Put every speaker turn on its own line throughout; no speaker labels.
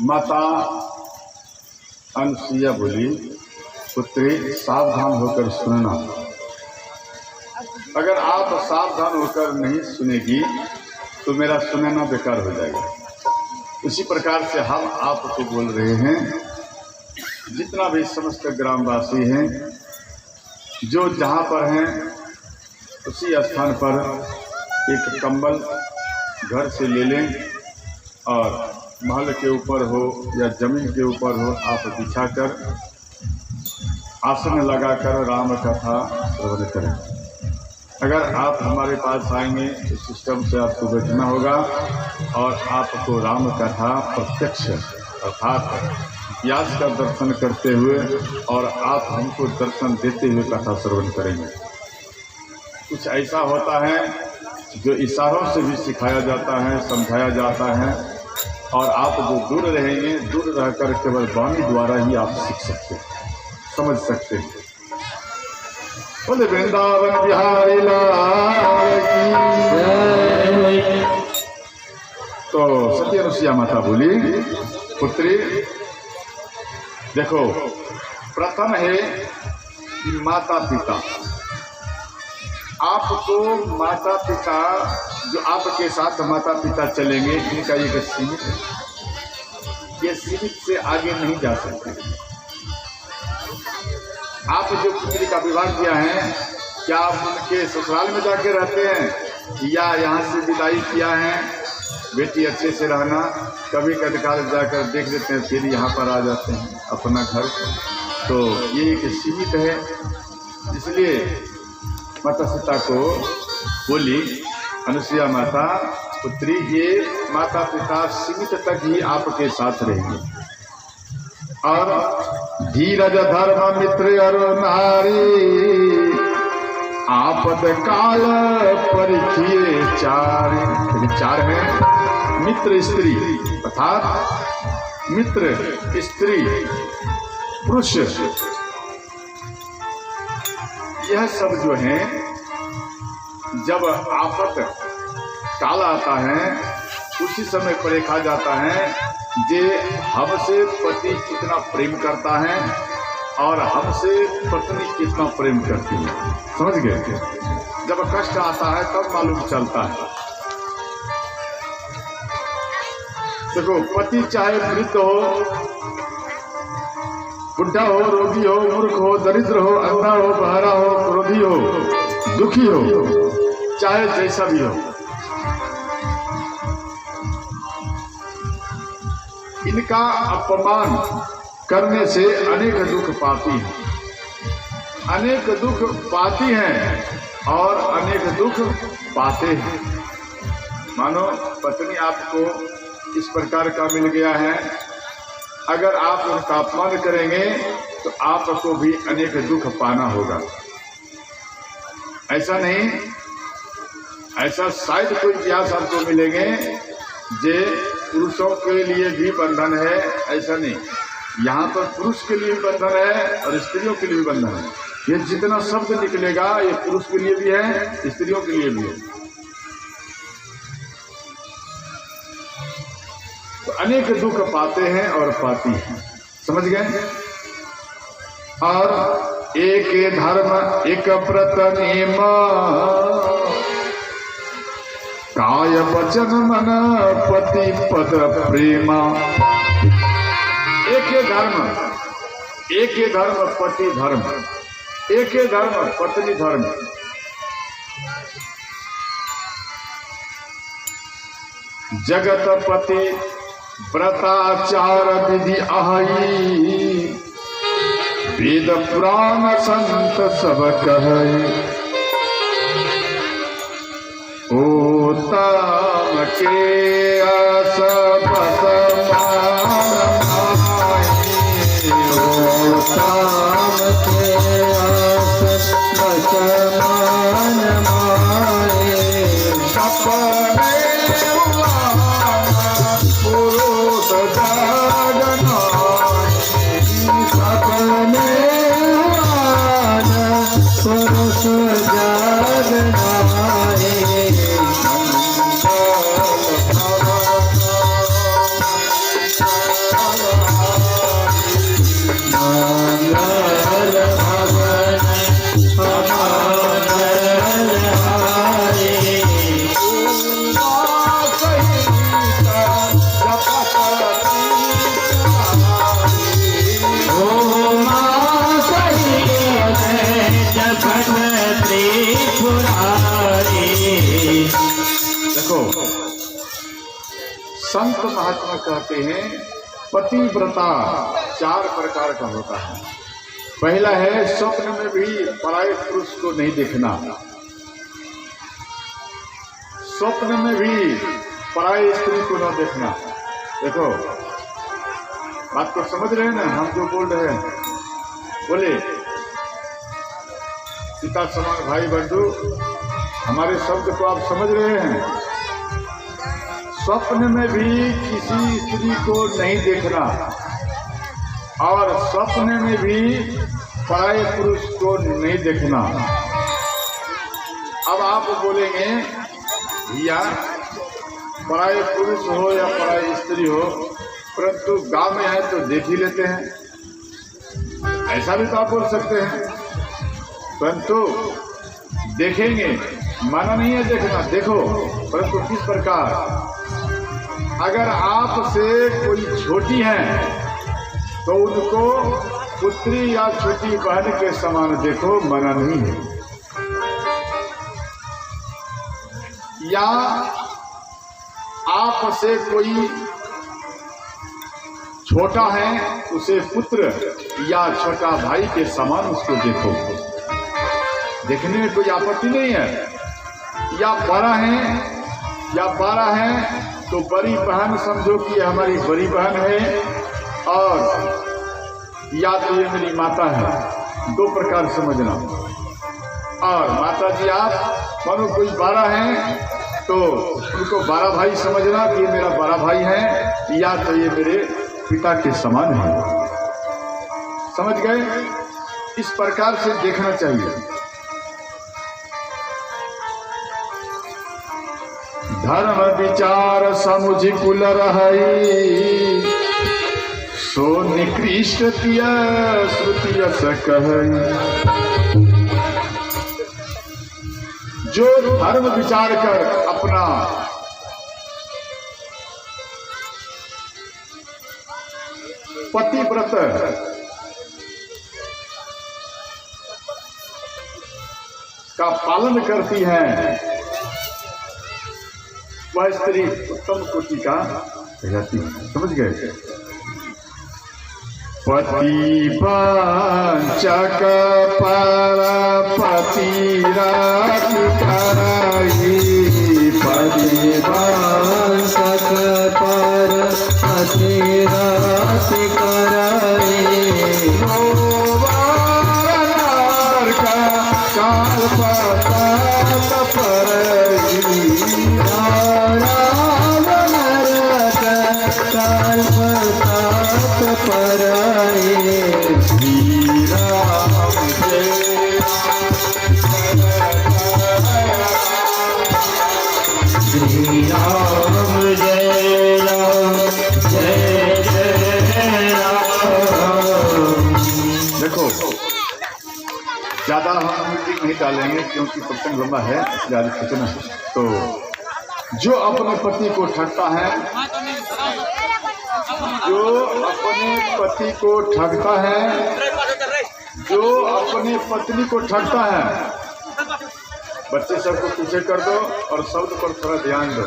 माता अनुसुईया बोली, पुत्री सावधान होकर सुनना। अगर आप सावधान होकर नहीं सुनेगी तो मेरा सुनना बेकार हो जाएगा। उसी प्रकार से हम आपको बोल रहे हैं, जितना भी समस्त ग्रामवासी हैं, जो जहाँ पर हैं उसी स्थान पर एक कंबल घर से ले लें और महल के ऊपर हो या जमीन के ऊपर हो, आप बिछाकर आसन लगाकर राम कथा श्रवण करें। अगर आप हमारे पास आएंगे तो सिस्टम से आपको बैठना होगा और आपको राम कथा प्रत्यक्ष अर्थात व्यास का दर्शन करते हुए और आप हमको दर्शन देते हुए कथा श्रवण करेंगे। कुछ ऐसा होता है जो इशारों से भी सिखाया जाता है, समझाया जाता है, और आप जो दूर रहेंगे, दूर रहकर केवल वाणी द्वारा ही आप सीख सकते हैं, समझ सकते हैं। बोले वृंदावन बिहारी लाल की। तो सती अनुसुईया माता बोली, पुत्री देखो, प्रथम है कि माता पिता, आपको माता पिता जो आपके साथ माता पिता चलेंगे, इनका एक सीमित है, ये सीमित से आगे नहीं जा सकते। आप जो पुत्री का विवाह किया है, क्या आप उनके ससुराल में जाके रहते हैं या यहाँ से विदाई किया है? बेटी अच्छे से रहना, कभी कदकाल जाकर देख लेते हैं, फिर यहाँ पर आ जाते हैं अपना घर। तो ये एक सीमित है, इसलिए माता सीता को बोली अनुसुईया माता, पुत्री ये माता पिता सीमित तक ही आपके साथ रहेंगे, और धीरज धर्म मित्र और नारी आपद काल परिखिए चार। चार है मित्र स्त्री, अर्थात मित्र स्त्री पुरुष, यह सब जो है जब आफत काल आता है उसी समय परखा जाता है जे हमसे पति कितना प्रेम करता है और हमसे पत्नी कितना प्रेम करती है। समझ गए? जब कष्ट आता है तब मालूम चलता है। देखो, पति चाहे वृद्ध हो, बुढ़ा हो, रोगी हो, मूर्ख हो, दरिद्र हो, अंधा हो, बहरा हो, क्रोधी हो, दुखी हो, चाहे जैसा भी हो, इनका अपमान करने से अनेक दुख पाती है, अनेक दुख पाती हैं और अनेक दुख पाते हैं। मानो पत्नी आपको इस प्रकार का मिल गया है, अगर आप उनका अपमान करेंगे तो आपको भी अनेक दुख पाना होगा। ऐसा नहीं, ऐसा शायद कोई इतिहास आपको मिलेंगे जे पुरुषों के लिए भी बंधन है, ऐसा नहीं। यहाँ पर पुरुष के लिए भी बंधन है और स्त्रियों के लिए भी बंधन है। ये जितना शब्द निकलेगा ये पुरुष के लिए भी है, स्त्रियों के लिए भी है। तो अनेक दुख पाते हैं और पाती हैं। समझ गए? और एक धर्म एक व्रत नियम, काय वचन मन पति पद प्रेमा। एक धर्म, एक धर्म पति धर्म, एक धर्म पत्नी धर्म। जगत पति व्रताचार विधि अहि, वेद पुराण संत सब कहे। उत्तम के असपत संत महात्मा कहते हैं पतिव्रता 4 प्रकार का होता है। पहला है स्वप्न में भी पराये पुरुष को नहीं देखना। स्वप्न में भी पराये स्त्री को न देखना। देखो बात को समझ रहे हैं ना, हम जो बोल रहे हैं। बोले पिता समान भाई बंधु, हमारे शब्द को आप समझ रहे हैं। स्वप्न में भी किसी स्त्री को नहीं देखना और स्वप्न में भी पराये पुरुष को नहीं देखना। अब आप बोलेंगे भैया पराये पुरुष हो या पराये स्त्री हो, परंतु गांव में है तो देख ही लेते हैं, ऐसा भी तो आप बोल सकते हैं। परंतु देखेंगे, माना नहीं है देखना, देखो, परंतु किस प्रकार। अगर आपसे कोई छोटी है तो उनको पुत्री या छोटी बहन के समान देखो, मना नहीं है। या आपसे कोई छोटा है उसे पुत्र या छोटा भाई के समान उसको देखो, देखने में कोई आपत्ति नहीं है। या बड़ा है तो बड़ी बहन समझो कि ये हमारी बड़ी बहन है, और या तो ये मेरी माता है, 2 प्रकार समझना। और माता जी आप मानो कोई बड़ा है तो उनको बड़ा भाई समझना कि ये मेरा बड़ा भाई है, या तो ये मेरे पिता के समान है। समझ गए? इस प्रकार से देखना चाहिए। धर्म विचार समुझ कुल रहई, सो निकृष्ट तिया श्रुति यस कहई। जो धर्म विचार कर अपना पतिव्रत का पालन करती है, वह स्त्री उत्तम कोटि का कहलाती है। समझ गए? पति पंचक पर पति रात कराई, पति पंचक पर पति रात कराई। काल पतात परई, काल पतात परई। श्री राम जय श्री राम जय राम जय जय राम। देखो ज्यादा हम म्यूजिक नहीं डालेंगे क्योंकि प्रसंग लंबा है, ज्यादा खींचना है। तो जो अपने पति को ठगता है, जो अपने पति को ठगता है, जो अपने पत्नी को ठगता है, बच्चे सबको पीछे कर दो और शब्द पर थोड़ा ध्यान दो।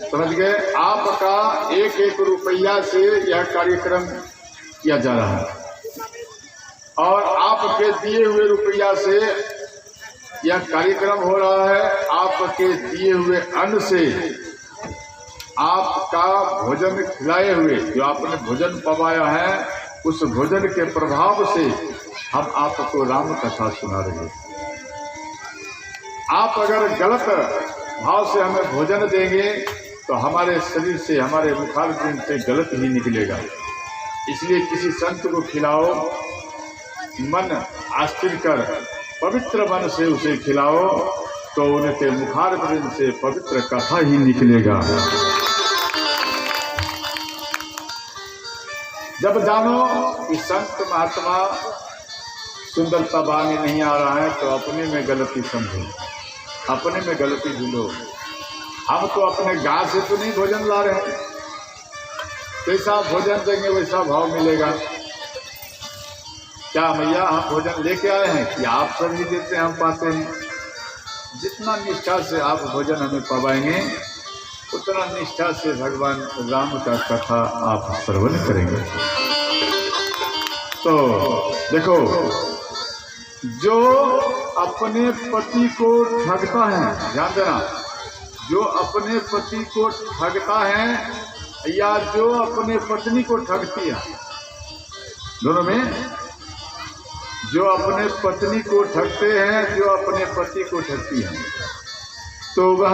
समझ गए? आपका 1-1 रुपया से यह कार्यक्रम किया जा रहा है और आपके दिए हुए रुपया से यह कार्यक्रम हो रहा है। आपके दिए हुए अन्न से, आपका भोजन खिलाए हुए, जो आपने भोजन पवाया है, उस भोजन के प्रभाव से हम आपको राम कथा सुना रहे हैं। आप अगर गलत भाव से हमें भोजन देंगे तो हमारे शरीर से, हमारे मुखारबिंद से गलत ही निकलेगा। इसलिए किसी संत को खिलाओ, मन आस्थिर कर पवित्र मन से उसे खिलाओ, तो उनके मुखारबिंद से पवित्र कथा ही निकलेगा। जब जानो कि संत महात्मा सुंदरता बानी नहीं आ रहा है तो अपने में गलती समझो, अपने में गलती ढूंढो। हम तो अपने गांव से तो नहीं भोजन ला रहे हैं, जैसा भोजन देंगे वैसा भाव मिलेगा। क्या मैया हम भोजन लेके आए हैं कि आप सब ही देते हैं, हम पाते हैं। जितना निष्ठा से आप भोजन हमें पवाएंगे उतना निष्ठा से भगवान राम का कथा आप श्रवण करेंगे। तो देखो, जो अपने पति को ठगता है, ध्यान देना, जो अपने पति को ठगता है या जो अपने पत्नी को ठगती है, दोनों में, जो अपने पत्नी को ठगते हैं, जो अपने पति को ठगती है, तो वह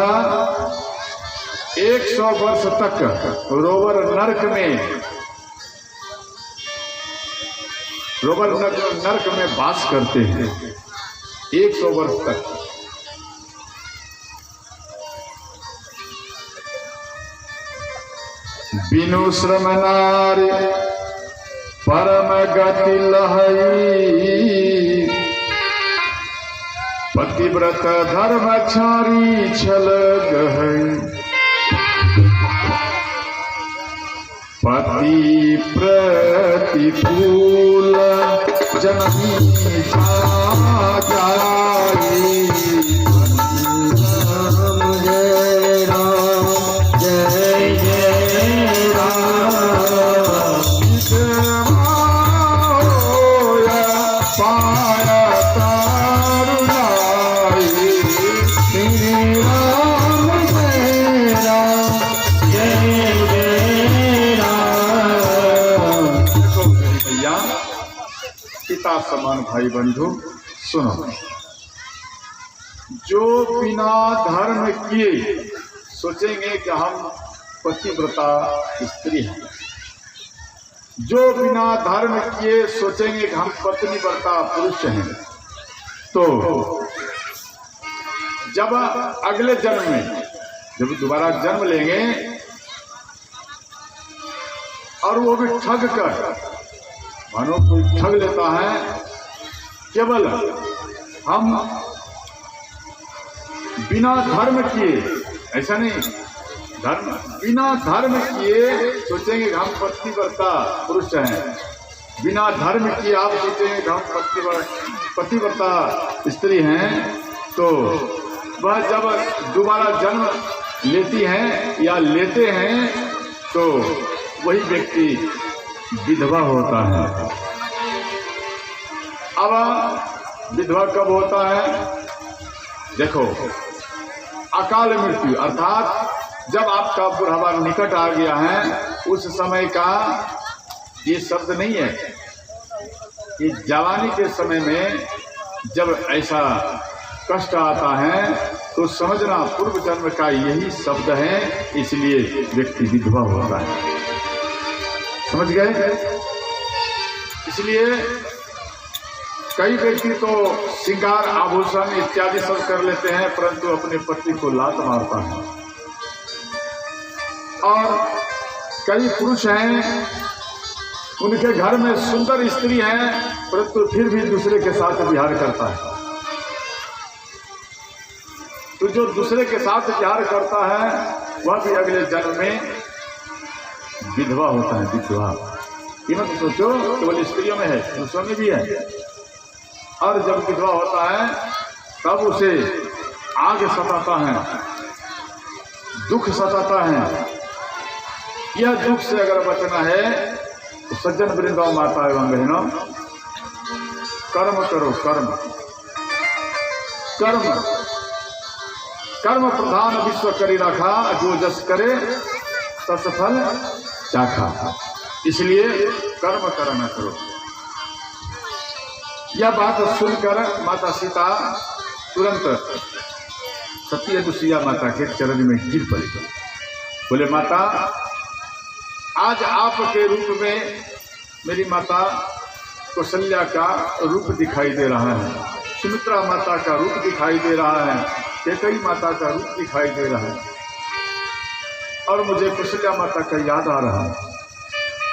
100 वर्ष तक रोवर नरक में वास करते हैं, 100 वर्ष तक। बिनु श्रम नारी परम गति लहई, पतिव्रत धर्मचारी छल गहई। पति प्रतिकूल जननी जाई, जय राम जय जय राम, पाया तारुणाई, श्री राम जय राम जय जय राम। देखो भैया, पिता समान भाई बंधु, सुनो, जो बिना धर्म किए सोचेंगे कि हम पतिव्रता स्त्री हैं, जो बिना धर्म किए सोचेंगे कि हम पत्नीव्रता पुरुष हैं, तो जब अगले जन्म में जब दोबारा जन्म लेंगे और वो भी ठग कर, मानो कोई ठग लेता है, केवल हम बिना धर्म किए, ऐसा नहीं, धर्म बिना धर्म किए सोचेंगे कि हम पतिव्रता पुरुष हैं, बिना धर्म किए आप सोचेंगे कि हम पतिव्रता स्त्री हैं, तो वह जब दोबारा जन्म लेती हैं या लेते हैं तो वही व्यक्ति विधवा होता है। अब विधवा कब होता है? देखो, अकाल मृत्यु, अर्थात जब आपका बुढ़ापा निकट आ गया है, उस समय का ये शब्द नहीं है कि जवानी के समय में जब ऐसा कष्ट आता है तो समझना पूर्व जन्म का यही शब्द है, इसलिए व्यक्ति विधवा होता है। समझ गए? इसलिए कई व्यक्ति तो श्रृंगार आभूषण इत्यादि सब कर लेते हैं, परंतु अपने पति को लात मारता है। और कई पुरुष हैं, उनके घर में सुंदर स्त्री है, परंतु फिर भी दूसरे के साथ विहार करता है। तो जो दूसरे के साथ विहार करता है वह भी अगले जन्म में विधवा होता है। विधवा ये मत सोचो केवल स्त्रियों में है, पुरुषों में भी है। और जब विधवा होता है तब उसे आग सताता है, दुख सताता है। यह दुख से अगर बचना है तो सज्जन वृंदावन माता एवं बहनों, कर्म करो, कर्म कर्म कर्म प्रधान विश्व करी रखा, जो जस करे तस फल चाखा। इसलिए कर्म करना करो। यह बात सुनकर माता सीता तुरंत सती अनुसुईया माता के चरण में गिर पड़ी। बोले, माता आज आपके रूप में मेरी माता कौशल्या का रूप दिखाई दे रहा है, सुमित्रा माता का रूप दिखाई दे रहा है, कैकेयी माता का रूप दिखाई दे रहा है, और मुझे कौशल्या माता का याद आ रहा है।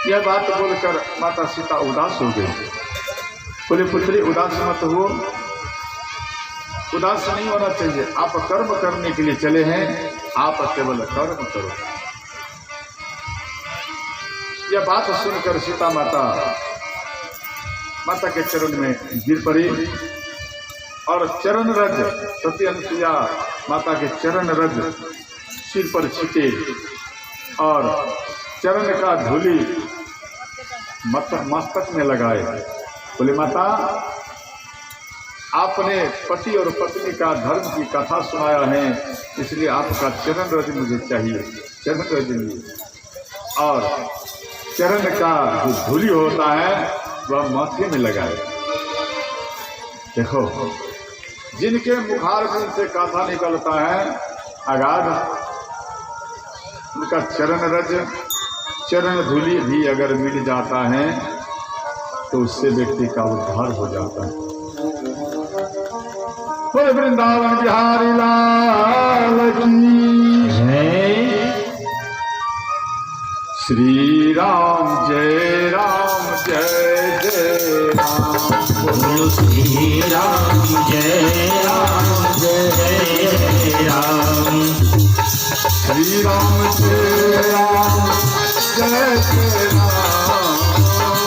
यह बात बोलकर माता सीता उदास हो गई। बोले, पुत्री उदास मत हो, उदास नहीं होना चाहिए। आप कर्म करने के लिए चले हैं, आप केवल कर्म करो। यह बात सुनकर सीता माता के चरण में गिर पड़ी और चरण रज, सती अनुसुईया माता के चरण रज सिर पर छिटे और चरण का धूलि मस्तक में लगाए। बोले माता, आपने पति और पत्नी का धर्म की कथा सुनाया है, इसलिए आपका चरण रज मुझे चाहिए। चरण रज और चरण का जो धूलि होता है वह माथे में लगाए। देखो, जिनके मुखारबिंद से कथा निकलता है अगाध, उनका चरण रज चरण धूलि भी अगर मिल जाता है तो उससे व्यक्ति का उद्धार हो जाता है। बोले वृंदावन बिहारी लाल की जय। श्री राम जय जय राम। बोलो श्री राम जय राम। श्री राम जय राम जय जय राम। श्री राम जय राम जय जय राम।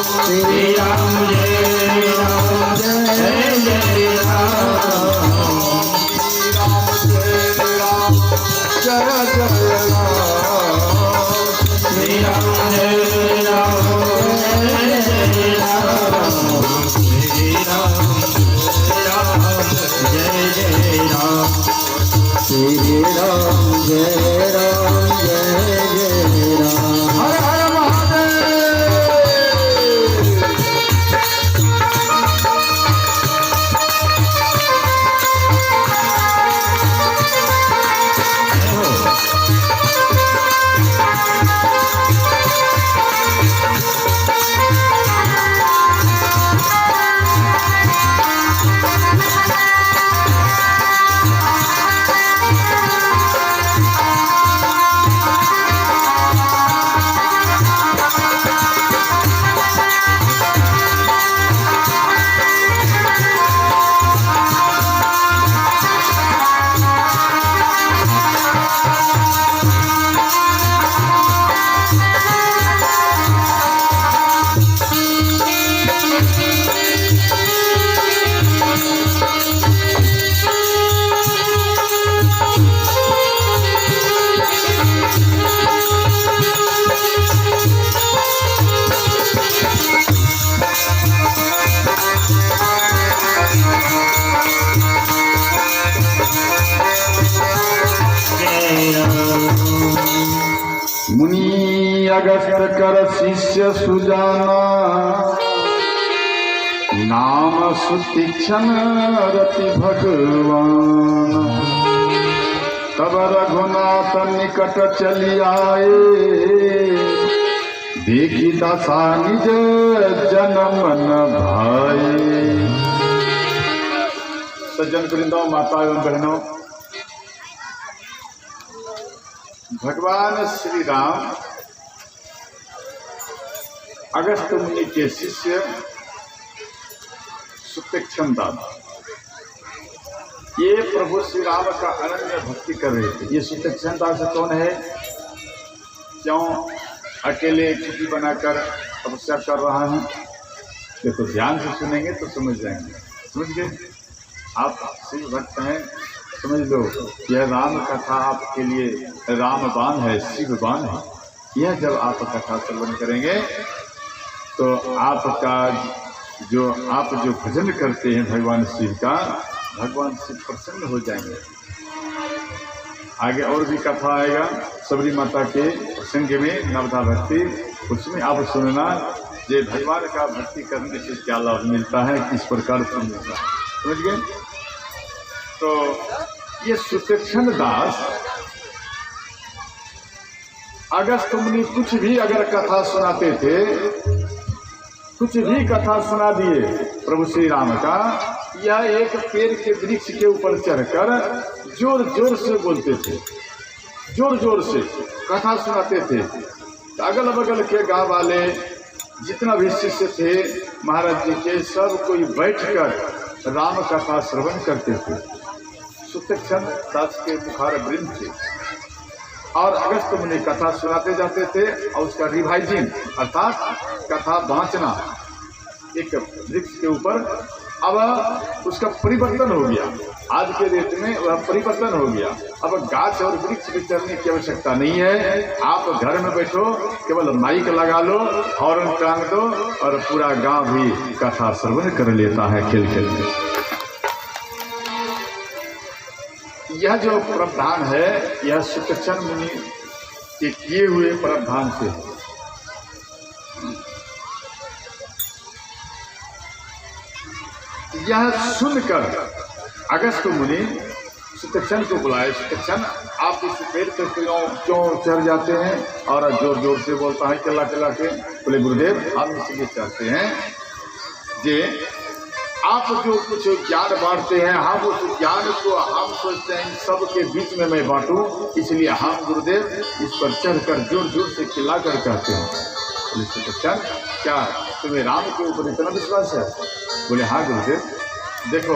श्री राम जय राम जय जय राम। श्री राम जय राम जय राम। श्री राम जय जय राम। श्री राम जय राम जय जय राम। हर हर महादेव। मुनि अगस्त कर शिष्य सुजाना, नाम सुतीक्षण रति भगवान। तब रघुनाथ निकट चली आए, देखी दशा निज जन्म न भाए। सज्जन वृंदों, माता एवं बहनों, भगवान श्री राम अगस्त मुनि के शिष्य सुतीक्षण दास, ये प्रभु श्री राम का अनन्य भक्ति कर रहे थे। ये सुतीक्षण दास कौन है, क्यों अकेले छुट्टी बनाकर तपस्या कर रहा है? देखो, ध्यान से सुनेंगे तो समझ जाएंगे। समझ गए? आप शिव भक्त हैं, समझ लो, यह राम कथा आपके लिए रामबाण है, शिवबाण है। यह जब आप कथा श्रवण करेंगे तो आपका आप जो भजन करते हैं भगवान शिव का, भगवान शिव प्रसन्न हो जाएंगे। आगे और भी कथा आएगा सबरी माता के प्रसंग में, नवधा भक्ति, उसमें आप सुनना ये भगवान का भक्ति करने से क्या लाभ मिलता है, किस प्रकार से मिलता है। समझ गए? तो ये सुतीक्षण दास अगस्त मुनि कुछ भी अगर कथा सुनाते थे, कुछ भी कथा सुना दिए प्रभु श्री राम का, या एक पेड़ के वृक्ष के ऊपर चढ़कर जोर जोर से बोलते थे, जोर जोर से कथा सुनाते थे। तो अगल बगल के गांव वाले जितना भी शिष्य थे महाराज जी के, सब कोई बैठकर राम कथा श्रवण करते थे। सुतीक्षण दास के मुखार वृंद थे और अगस्त मुनि कथा सुनाते जाते थे, और उसका रिवाइजिंग अर्थात कथा बाँचना, एक वृक्ष के ऊपर अब उसका परिवर्तन हो गया, आज के डेट में वह परिवर्तन हो गया। अब गाछ और वृक्ष पे चढ़ने की आवश्यकता नहीं है, आप घर में बैठो, केवल माइक लगा लो, हॉर्न टांग दो और पूरा गांव भी कथा श्रवण कर लेता है खेल खेल में। यह जो प्रावधान है यह सुतक्षण मुनि के किए हुए प्रावधान से है। यह सुनकर अगस्त मुनि सुतक्षण को बुलाए, सुतक्षण आप इस पेड़ पे क्यों चढ़ जाते हैं? और जोर जोर से बोलता है चिल्ला चिल्ला के। बोले गुरुदेव हम इसलिए चाहते हैं जे आप जो कुछ ज्ञान बांटते हैं, हम उस ज्ञान को हम सोचते हैं सबके बीच में मैं बांटूं, इसलिए हम गुरुदेव इस पर चढ़कर जोर जोर से चिल्ला कर कहते हैं। बोले सुतक्षण क्या तुम्हें राम के ऊपर इतना विश्वास है? बोले हाँ गुरुदेव, देखो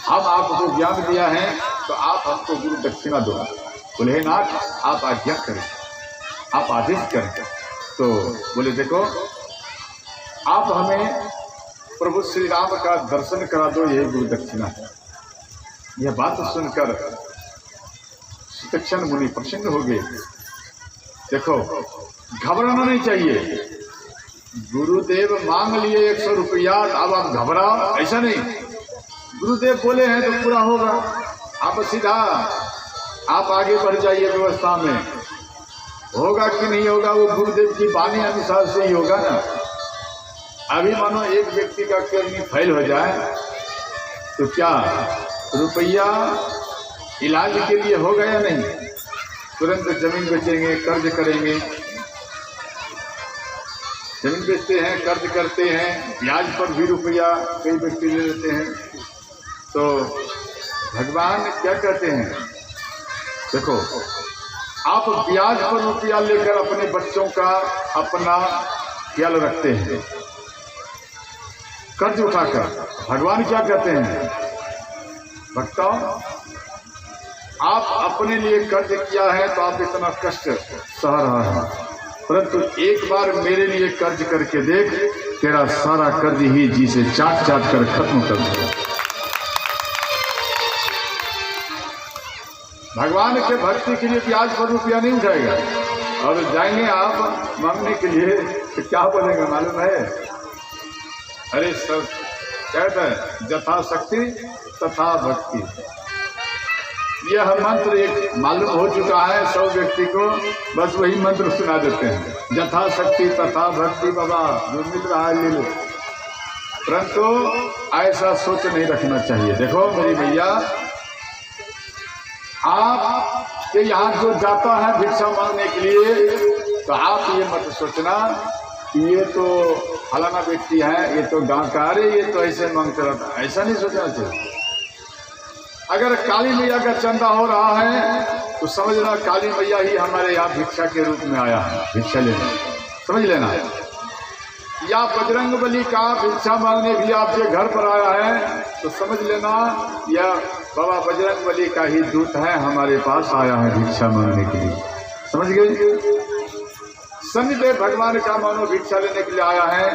हम आपको ज्ञान दिया है तो आप हमको गुरु दक्षिणा दो। बोले हे नाथ आप आज्ञा करें, आप आदेश करें। तो बोले देखो आप हमें प्रभु श्री राम का दर्शन करा दो, यही गुरु दक्षिणा है। यह बात सुनकर सुतक्षण मुनि प्रसन्न हो गए। देखो घबराना नहीं चाहिए, गुरुदेव मांग लिए 100 रुपया, अब आप घबराओ, ऐसा नहीं। गुरुदेव बोले हैं तो पूरा होगा, आप सीधा आप आगे बढ़ जाइए व्यवस्था में। होगा कि नहीं होगा वो गुरुदेव की वाणी अनुसार से ही होगा ना। अभी मानो एक व्यक्ति का किडनी फेल हो जाए तो क्या रुपया इलाज के लिए होगा या नहीं? तुरंत जमीन बेचेंगे, कर्ज करेंगे, जमीन बेचते हैं, कर्ज करते हैं, ब्याज पर भी रुपया कई व्यक्ति ले लेते हैं। तो भगवान क्या कहते हैं? देखो आप ब्याज पर रुपया लेकर अपने बच्चों का अपना ख्याल रखते हैं, कर्ज उठाकर। भगवान क्या कहते हैं? भक्तों आप अपने लिए कर्ज किया है तो आप इतना कष्ट सह रहा है, परंतु एक बार मेरे लिए कर्ज करके देख, तेरा सारा कर्ज ही जी से चाट चाट कर खत्म कर देगा। भगवान के भक्ति के लिए ब्याज पर रुपया नहीं उठाएगा। और जाएंगे आप मांगने के लिए तो क्या बोलेंगे मालूम है? अरे सब कहते हैं जथा शक्ति तथा भक्ति। यह मंत्र एक मालूम हो चुका है सब व्यक्ति को, बस वही मंत्र सुना देते हैं, जथा शक्ति तथा भक्ति। बाबा जो मिल रहा है ले लो, परंतु ऐसा सोच नहीं रखना चाहिए। देखो मेरी भैया, आप के यहाँ जो जाता है भिक्षा मांगने के लिए, तो आप ये मत सोचना कि ये तो फलाना व्यक्ति है, ये तो गाँव का, अरे ये तो ऐसे मांगते रहता है, ऐसा नहीं सोचना चाहिए। अगर काली मैया का चंदा हो रहा है तो समझना काली मैया ही हमारे यहाँ भिक्षा के रूप में आया है, भिक्षा लेने, समझ लेना। या बजरंगबली का भिक्षा मांगने भी आपके घर पर आया है तो समझ लेना यह बाबा बजरंगबली का ही दूत है, हमारे पास आया है भिक्षा मांगने के लिए, समझ गए? शनिदेव भगवान का मानो भिक्षा लेने के लिए आया है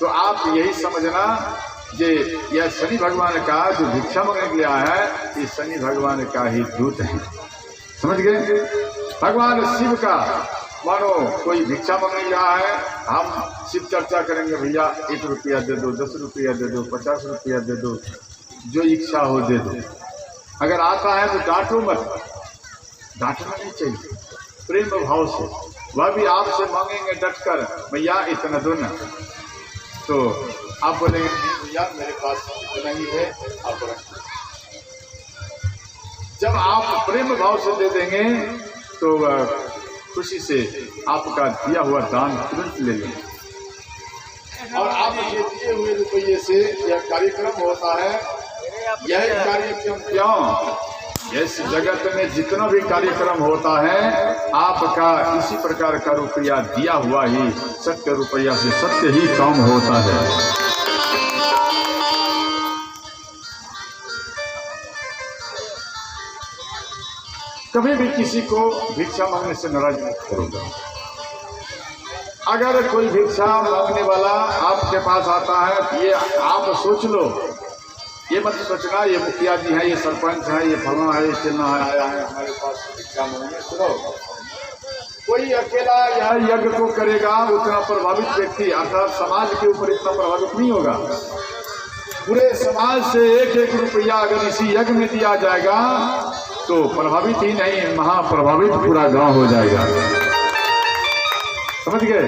तो आप यही समझना जे यह शनि भगवान का जो भिक्षा मांगने के लिए आया है, ये शनि भगवान का ही दूत है, समझ गए? भगवान शिव का मानो कोई भिक्षा मांगने के लिए आया है, हम शिव चर्चा करेंगे, भैया 1 रुपया दे दो, 10 रुपया दे दो, 50 रुपया दे दो, जो इच्छा हो दे दो। अगर आता है तो डांटो मत, डांटना नहीं चाहिए, प्रेम भाव से। वह भी आपसे मांगेंगे डटकर, भैया इतना दो ना, तो आप बोलेंगे भैया मेरे पास इतना ही है, आप रखो। जब आप प्रेम भाव से दे देंगे तो खुशी से आपका दिया हुआ दान तुरंत ले लेंगे। और आप ये दिए हुए रुपये से यह कार्यक्रम होता है, यह कार्यक्रम क्यों? इस जगत में जितना भी कार्यक्रम होता है आपका इसी प्रकार का रुपया दिया हुआ ही सत्य रुपया से सत्य ही काम होता है। कभी भी किसी को भिक्षा मांगने से नाराज मत करोगे। अगर कोई भिक्षा मांगने वाला आपके पास आता है, ये आप सोच लो, ये मत सोचना ये मुखिया जी है, ये सरपंच है, ये फलाना है, ये चिन्ह आया है हमारे पास भिक्षा मांगने। सुनो, कोई अकेला यह यज्ञ को करेगा उतना प्रभावित व्यक्ति अर्थात समाज के ऊपर इतना प्रभावित नहीं होगा। पूरे समाज से एक एक रुपया अगर इसी यज्ञ में दिया जाएगा तो प्रभावित ही नहीं, महाप्रभावित पूरा गांव हो जाएगा। समझ गए?